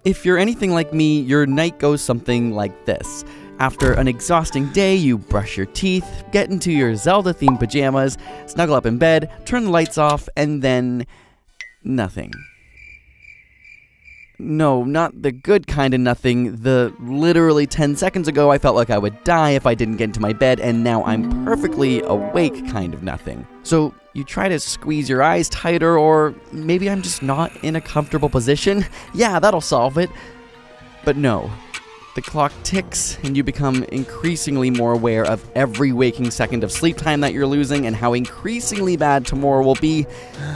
If you're anything like me, your night goes something like this. After an exhausting day, you brush your teeth, get into your Zelda-themed pajamas, snuggle up in bed, turn the lights off, and then nothing. No, not the good kind of nothing. The literally 10 seconds ago I felt like I would die if I didn't get into my bed, and now I'm perfectly awake kind of nothing. So you try to squeeze your eyes tighter, or maybe I'm just not in a comfortable position. Yeah, that'll solve it. But no. The clock ticks, and you become increasingly more aware of every waking second of sleep time that you're losing and how increasingly bad tomorrow will be.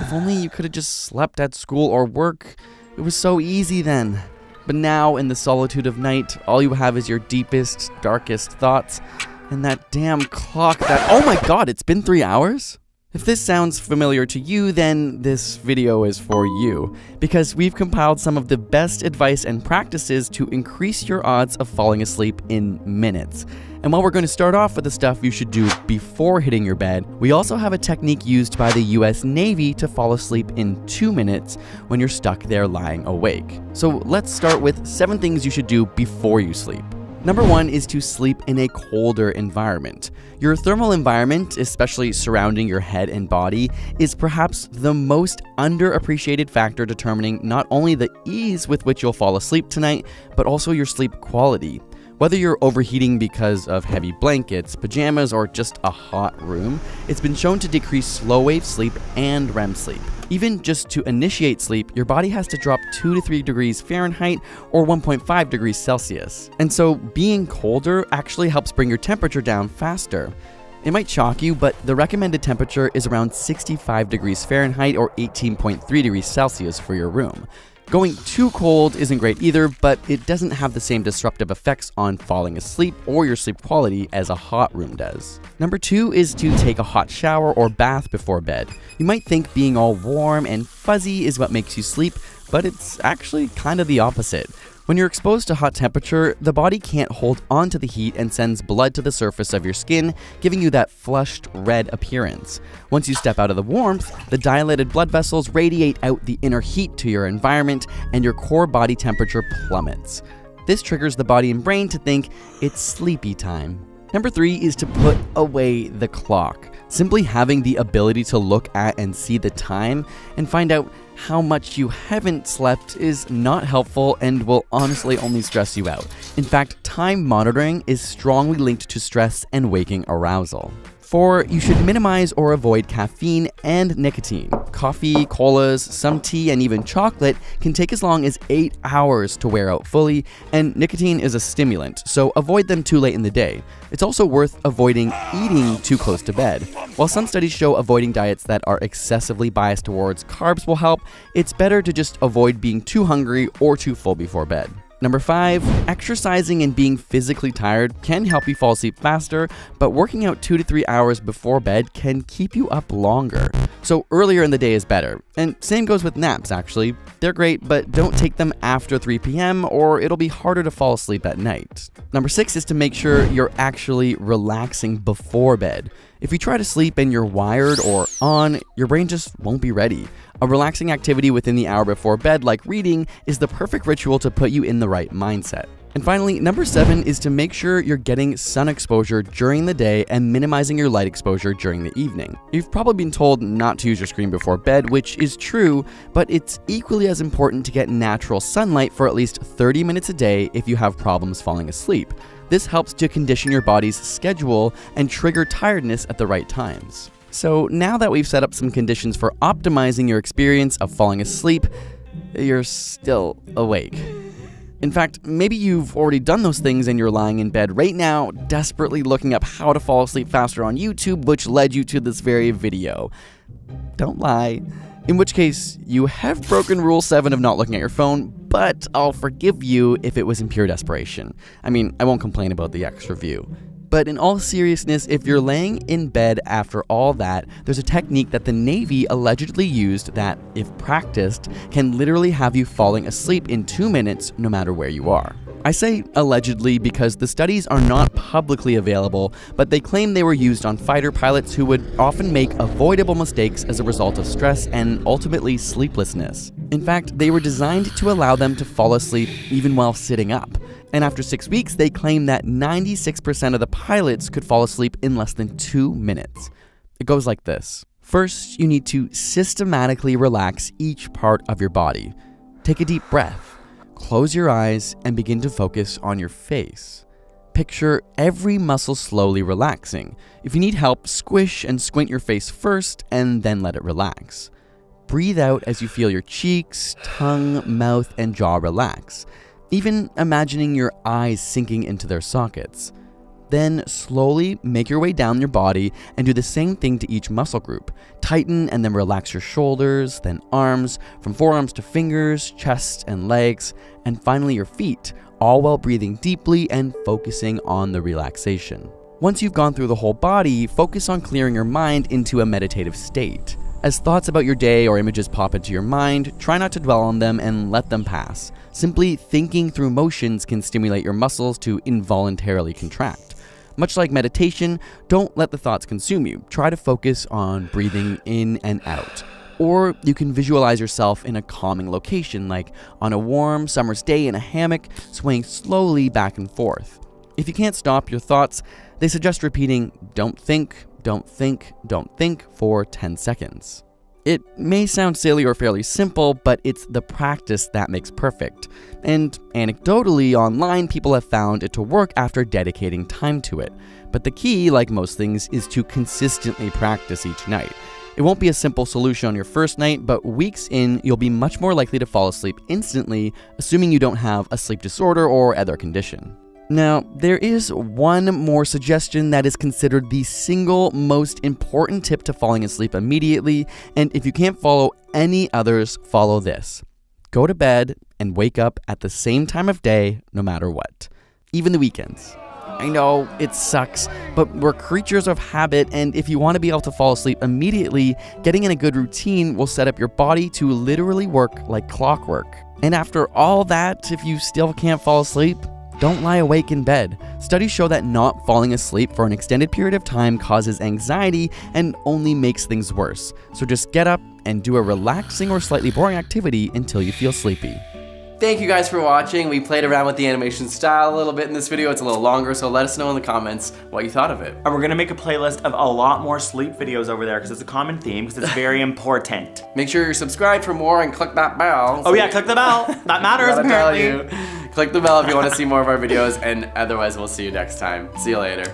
If only you could have just slept at school or work. It was so easy then. But now, in the solitude of night, all you have is your deepest, darkest thoughts, and that damn clock that— oh my god, it's been 3 hours? If this sounds familiar to you, then this video is for you, because we've compiled some of the best advice and practices to increase your odds of falling asleep in minutes. And while we're going to start off with the stuff you should do before hitting your bed, we also have a technique used by the US Navy to fall asleep in 2 minutes when you're stuck there lying awake. So let's start with 7 things you should do before you sleep. Number 1 is to sleep in a colder environment. Your thermal environment, especially surrounding your head and body, is perhaps the most underappreciated factor determining not only the ease with which you'll fall asleep tonight, but also your sleep quality. Whether you're overheating because of heavy blankets, pajamas, or just a hot room, it's been shown to decrease slow-wave sleep and REM sleep. Even just to initiate sleep, your body has to drop 2 to 3 degrees Fahrenheit or 1.5 degrees Celsius. And so being colder actually helps bring your temperature down faster. It might shock you, but the recommended temperature is around 65 degrees Fahrenheit or 18.3 degrees Celsius for your room. Going too cold isn't great either, but it doesn't have the same disruptive effects on falling asleep or your sleep quality as a hot room does. Number 2 is to take a hot shower or bath before bed. You might think being all warm and fuzzy is what makes you sleep, but it's actually kind of the opposite. When you're exposed to hot temperature, the body can't hold on to the heat and sends blood to the surface of your skin, giving you that flushed red appearance. Once you step out of the warmth, the dilated blood vessels radiate out the inner heat to your environment, and your core body temperature plummets. This triggers the body and brain to think it's sleepy time. Number 3 is to put away the clock. Simply having the ability to look at and see the time and find out how much you haven't slept is not helpful and will honestly only stress you out. In fact, time monitoring is strongly linked to stress and waking arousal. 4, you should minimize or avoid caffeine and nicotine. Coffee, colas, some tea, and even chocolate can take as long as 8 hours to wear out fully, and nicotine is a stimulant, so avoid them too late in the day. It's also worth avoiding eating too close to bed. While some studies show avoiding diets that are excessively biased towards carbs will help, it's better to just avoid being too hungry or too full before bed. Number 5, exercising and being physically tired can help you fall asleep faster, but working out 2 to 3 hours before bed can keep you up longer. So earlier in the day is better. And same goes with naps, actually. They're great, but don't take them after 3 p.m. or it'll be harder to fall asleep at night. Number 6 is to make sure you're actually relaxing before bed. If you try to sleep and you're wired or on, your brain just won't be ready. A relaxing activity within the hour before bed, like reading, is the perfect ritual to put you in the right mindset. And finally, number 7 is to make sure you're getting sun exposure during the day and minimizing your light exposure during the evening. You've probably been told not to use your screen before bed, which is true, but it's equally as important to get natural sunlight for at least 30 minutes a day if you have problems falling asleep. This helps to condition your body's schedule and trigger tiredness at the right times. So now that we've set up some conditions for optimizing your experience of falling asleep, you're still awake. In fact, maybe you've already done those things and you're lying in bed right now, desperately looking up how to fall asleep faster on YouTube, which led you to this very video. Don't lie. In which case, you have broken Rule 7 of not looking at your phone, but I'll forgive you if it was in pure desperation. I mean, I won't complain about the extra view. But in all seriousness, if you're laying in bed after all that, there's a technique that the Navy allegedly used that, if practiced, can literally have you falling asleep in 2 minutes no matter where you are. I say allegedly because the studies are not publicly available, but they claim they were used on fighter pilots who would often make avoidable mistakes as a result of stress and ultimately sleeplessness. In fact, they were designed to allow them to fall asleep even while sitting up. And after 6 weeks, they claim that 96% of the pilots could fall asleep in less than 2 minutes. It goes like this. First, you need to systematically relax each part of your body. Take a deep breath. Close your eyes and begin to focus on your face. Picture every muscle slowly relaxing. If you need help, squish and squint your face first and then let it relax. Breathe out as you feel your cheeks, tongue, mouth, and jaw relax, even imagining your eyes sinking into their sockets. Then slowly make your way down your body and do the same thing to each muscle group. Tighten and then relax your shoulders, then arms, from forearms to fingers, chest and legs, and finally your feet, all while breathing deeply and focusing on the relaxation. Once you've gone through the whole body, focus on clearing your mind into a meditative state. As thoughts about your day or images pop into your mind, try not to dwell on them and let them pass. Simply thinking through motions can stimulate your muscles to involuntarily contract. Much like meditation, don't let the thoughts consume you. Try to focus on breathing in and out. Or you can visualize yourself in a calming location, like on a warm summer's day in a hammock, swaying slowly back and forth. If you can't stop your thoughts, they suggest repeating, "Don't think, don't think, don't think" for 10 seconds. It may sound silly or fairly simple, but it's the practice that makes perfect. And anecdotally, online, people have found it to work after dedicating time to it. But the key, like most things, is to consistently practice each night. It won't be a simple solution on your first night, but weeks in, you'll be much more likely to fall asleep instantly, assuming you don't have a sleep disorder or other condition. Now, there is one more suggestion that is considered the single most important tip to falling asleep immediately, and if you can't follow any others, follow this. Go to bed and wake up at the same time of day, no matter what. Even the weekends. I know, it sucks, but we're creatures of habit, and if you want to be able to fall asleep immediately, getting in a good routine will set up your body to literally work like clockwork. And after all that, if you still can't fall asleep, don't lie awake in bed. Studies show that not falling asleep for an extended period of time causes anxiety and only makes things worse. So just get up and do a relaxing or slightly boring activity until you feel sleepy. Thank you guys for watching. We played around with the animation style a little bit in this video. It's a little longer, so let us know in the comments what you thought of it. And we're gonna make a playlist of a lot more sleep videos over there because it's a common theme, because it's very important. Make sure you're subscribed for more and click that bell. Oh yeah, click the bell. That matters apparently. Click the bell if you want to see more of our videos, and otherwise we'll see you next time. See you later.